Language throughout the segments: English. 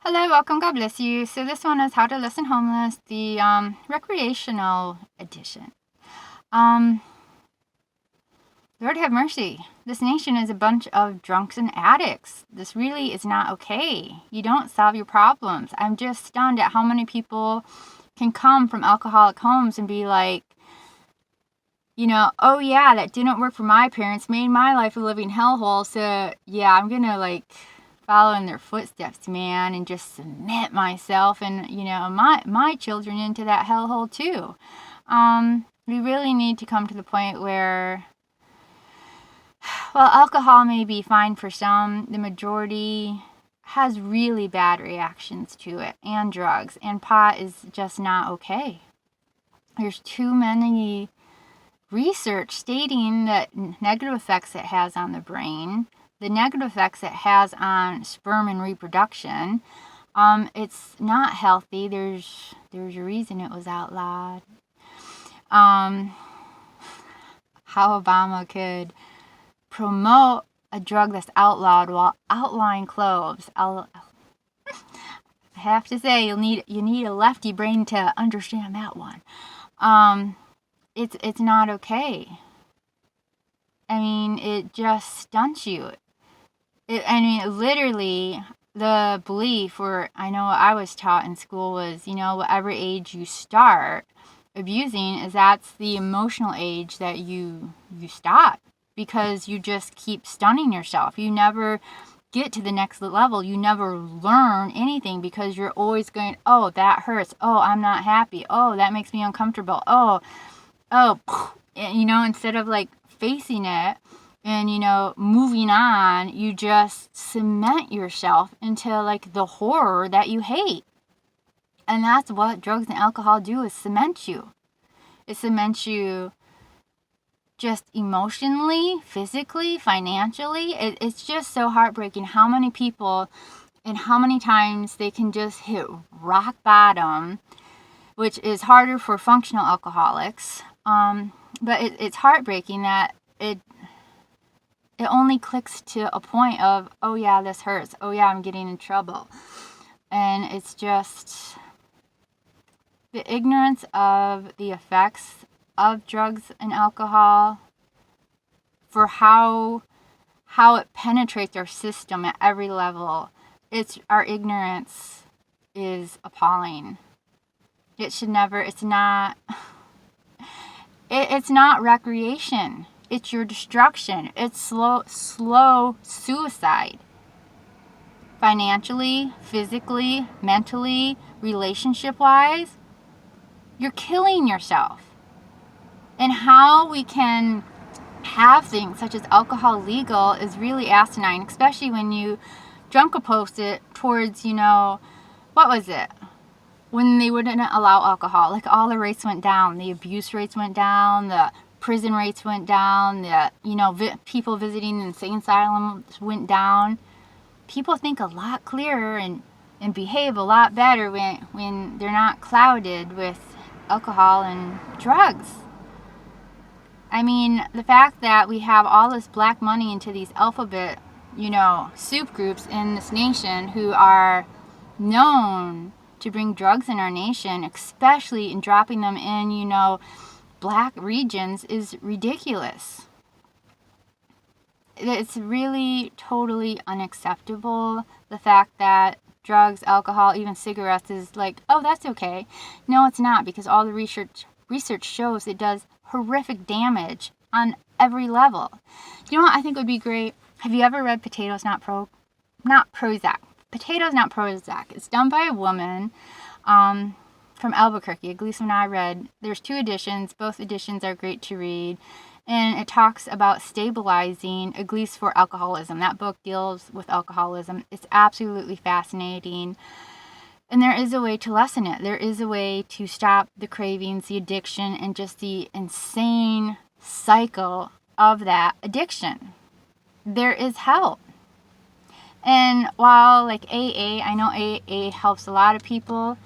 Hello, welcome, God bless you. So this one is How to Listen Homeless, the recreational edition. Lord have mercy. This nation is a bunch of drunks and addicts. This really is not okay. You don't solve your problems. I'm just stunned at how many people can come from alcoholic homes and be like, oh yeah, that didn't work for my parents, made my life a living hellhole, so yeah, I'm gonna follow in their footsteps, man, and just submit myself and my children into that hellhole too. We really need to come to the point where, well, alcohol may be fine for some, the majority has really bad reactions to it, and drugs, and pot is just not okay. There's too many research stating that negative effects it has on the brain, the negative effects it has on sperm and reproduction. It's not healthy. There's a reason it was outlawed. How Obama could promote a drug that's outlawed while outlawing cloves. I have to say, you need a lefty brain to understand that one. It's not okay. I mean, it just stunts you. Literally, the belief, or I know what I was taught in school was, whatever age you start abusing, is that's the emotional age that you stop, because you just keep stunning yourself. You never get to the next level. You never learn anything, because you're always going, oh, that hurts. Oh, I'm not happy. Oh, that makes me uncomfortable. Oh, instead of facing it and, moving on, you just cement yourself into the horror that you hate. And that's what drugs and alcohol do, is cement you. It cements you just emotionally, physically, financially. It's just so heartbreaking how many people and how many times they can just hit rock bottom, which is harder for functional alcoholics. But it's heartbreaking that it only clicks to a point of, oh yeah, this hurts. Oh yeah, I'm getting in trouble. And it's just the ignorance of the effects of drugs and alcohol, for how it penetrates our system at every level. Our ignorance is appalling. It's not recreation. It's your destruction. It's slow suicide. Financially, physically, mentally, relationship-wise, you're killing yourself. And how we can have things such as alcohol legal is really asinine, especially when you drunk-post it towards, what was it? When they wouldn't allow alcohol, all the rates went down. The abuse rates went down, the prison rates went down, the, people visiting insane asylums went down. People think a lot clearer and behave a lot better when they're not clouded with alcohol and drugs. I mean, the fact that we have all this black money into these alphabet, soup groups in this nation who are known to bring drugs in our nation, especially in dropping them in, black regions, is ridiculous. It's really totally unacceptable. The fact that drugs, alcohol, even cigarettes is oh, that's okay. No, it's not, because all the research shows it does horrific damage on every level. You know what I think would be great? Have you ever read Potatoes, Not Prozac? Potatoes, Not Prozac. It's done by a woman from Albuquerque. At least when I read, there's 2 editions. Both editions are great to read. And it talks about stabilizing, at least for alcoholism. That book deals with alcoholism. It's absolutely fascinating. And there is a way to lessen it. There is a way to stop the cravings, the addiction, and just the insane cycle of that addiction. There is help. And while AA, I know AA helps a lot of people,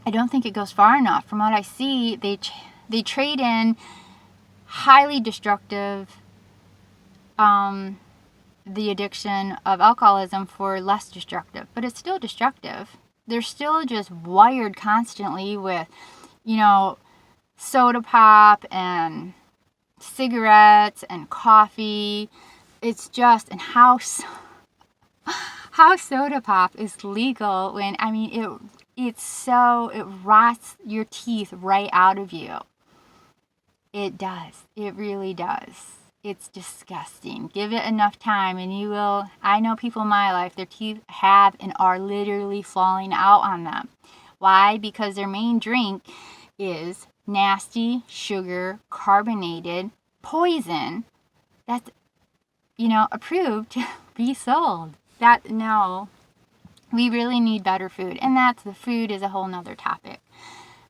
I don't think it goes far enough. From what I see, they trade in highly destructive the addiction of alcoholism for less destructive, but it's still destructive. They're still just wired constantly with, soda pop and cigarettes and coffee. It's just, and how soda pop is legal when, it rots your teeth right out of you. It does. It really does. It's disgusting. Give it enough time and you will. I know people in my life, their teeth have and are literally falling out on them. Why? Because their main drink is nasty, sugar, carbonated poison that's, approved to be sold. No, we really need better food. And the food is a whole nother topic.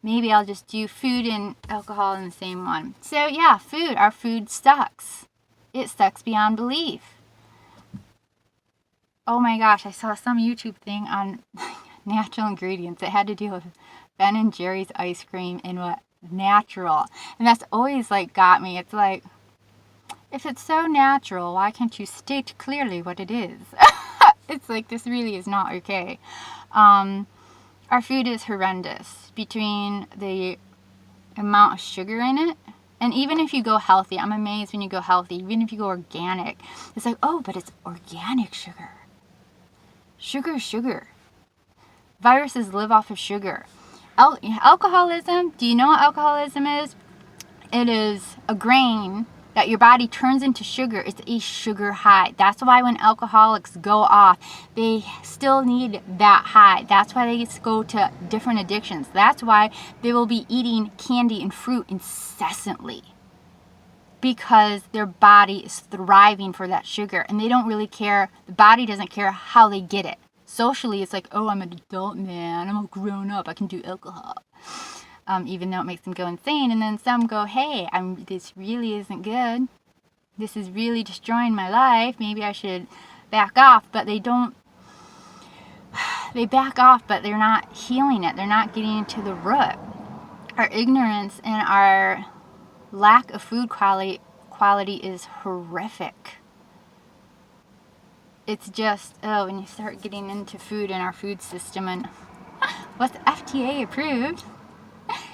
Maybe I'll just do food and alcohol in the same one. So yeah, food. Our food sucks. It sucks beyond belief. Oh my gosh, I saw some YouTube thing on natural ingredients. It had to do with Ben and Jerry's ice cream and what natural. And that's always got me. It's like, if it's so natural, why can't you state clearly what it is? It's like, this really is not okay. Our food is horrendous between the amount of sugar in it. And even if you go healthy, I'm amazed when you go healthy, even if you go organic, it's like, oh, but it's organic sugar. Sugar is sugar. Viruses live off of sugar. Alcoholism, do you know what alcoholism is? It is a grain that your body turns into sugar. It's a sugar high. That's why when alcoholics go off, they still need that high. That's why they go to different addictions. That's why they will be eating candy and fruit incessantly, because their body is thriving for that sugar and they don't really care. The body doesn't care how they get it. Socially, it's like, oh, I'm an adult man. I'm a grown up. I can do alcohol. Even though it makes them go insane. And then some go, hey, this really isn't good. This is really destroying my life. Maybe I should back off. But they don't. They back off, but they're not healing it. They're not getting into the root. Our ignorance and our lack of food quality is horrific. It's just, when you start getting into food and our food system and what's FDA approved,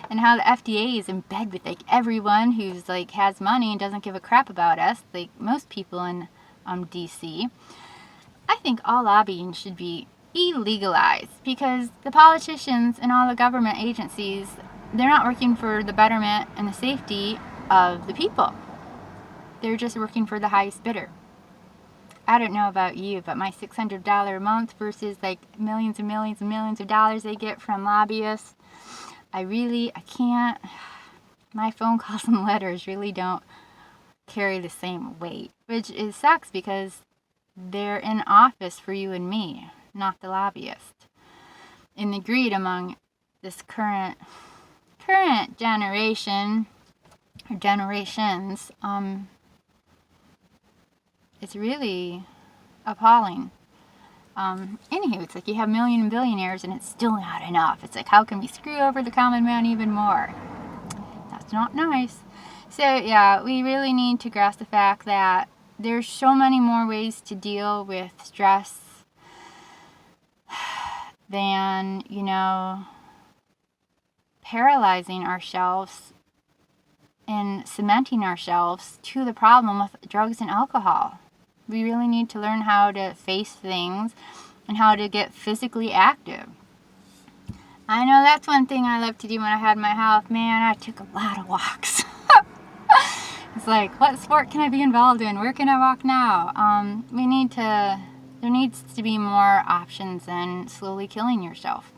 and how the FDA is in bed with everyone who's has money and doesn't give a crap about us, most people in DC. I think all lobbying should be illegalized, because the politicians and all the government agencies, they're not working for the betterment and the safety of the people. They're just working for the highest bidder. I don't know about you, but my $600 a month versus millions and millions and millions of dollars they get from lobbyists, I can't. My phone calls and letters really don't carry the same weight, which sucks, because they're in office for you and me, not the lobbyist. And the greed among this current generation, or generations, it's really appalling. Anywho, it's you have million and billionaires and it's still not enough. It's how can we screw over the common man even more? That's not nice. So yeah, we really need to grasp the fact that there's so many more ways to deal with stress than, paralyzing ourselves and cementing ourselves to the problem with drugs and alcohol. We really need to learn how to face things and how to get physically active. I know that's one thing I love to do when I had my health. Man, I took a lot of walks. It's what sport can I be involved in? Where can I walk now? There needs to be more options than slowly killing yourself.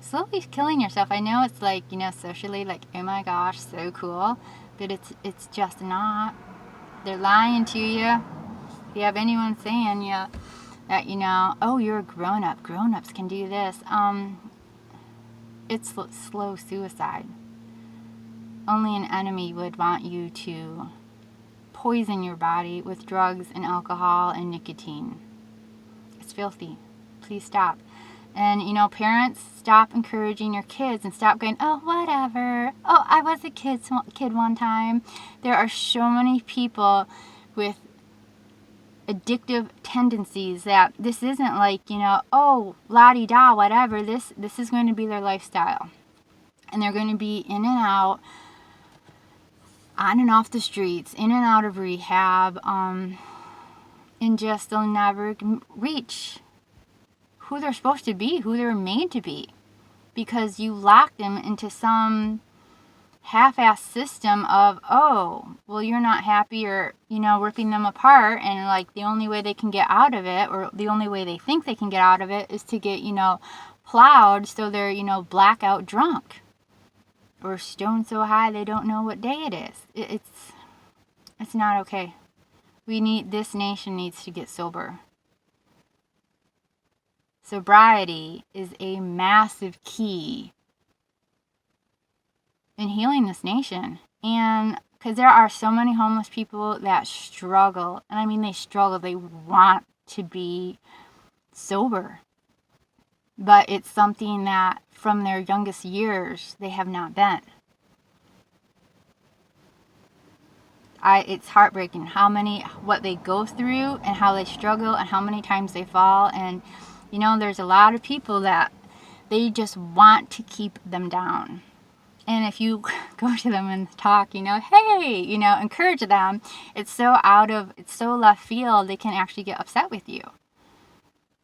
Slowly killing yourself. I know it's socially oh my gosh, so cool. But it's just not. They're lying to you. If you have anyone saying that, oh, you're a grown-up. Grown-ups can do this. It's slow suicide. Only an enemy would want you to poison your body with drugs and alcohol and nicotine. It's filthy. Please stop. And, parents, stop encouraging your kids and stop going, oh, whatever. Oh, I was a kid one time. There are so many people with addictive tendencies, that this isn't like, oh, la-di-da, whatever. This is going to be their lifestyle. And they're going to be in and out, on and off the streets, in and out of rehab, and just they'll never reach who they're supposed to be, who they're made to be, because you lock them into some half-assed system of, oh, well, you're not happy, or, ripping them apart, and like the only way they can get out of it, or the only way they think they can get out of it, is to get, plowed so they're, blackout drunk, or stoned so high they don't know what day it is. It's not okay. This nation needs to get sober. Sobriety is a massive key in healing this nation. And because there are so many homeless people that struggle. And I mean, they struggle. They want to be sober. But it's something that from their youngest years, they have not been. It's heartbreaking what they go through and how they struggle and how many times they fall. And, there's a lot of people that they just want to keep them down. And if you go to them and talk, hey, encourage them, it's so left field, they can actually get upset with you.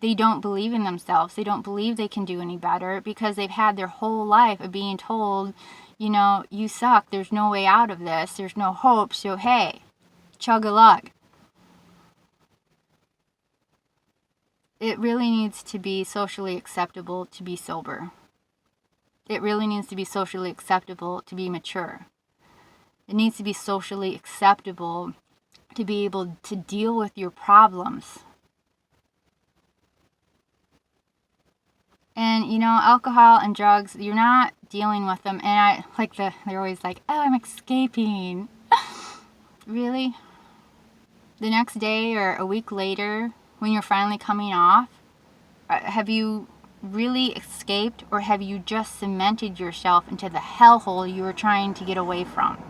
They don't believe in themselves. They don't believe they can do any better because they've had their whole life of being told, you suck. There's no way out of this. There's no hope. So, hey, chug a lug. It really needs to be socially acceptable to be sober. It really needs to be socially acceptable to be mature. It needs to be socially acceptable to be able to deal with your problems. And, alcohol and drugs, you're not dealing with them. And they're always like, oh, I'm escaping. Really? The next day or a week later, when you're finally coming off, have you really escaped, or have you just cemented yourself into the hellhole you were trying to get away from?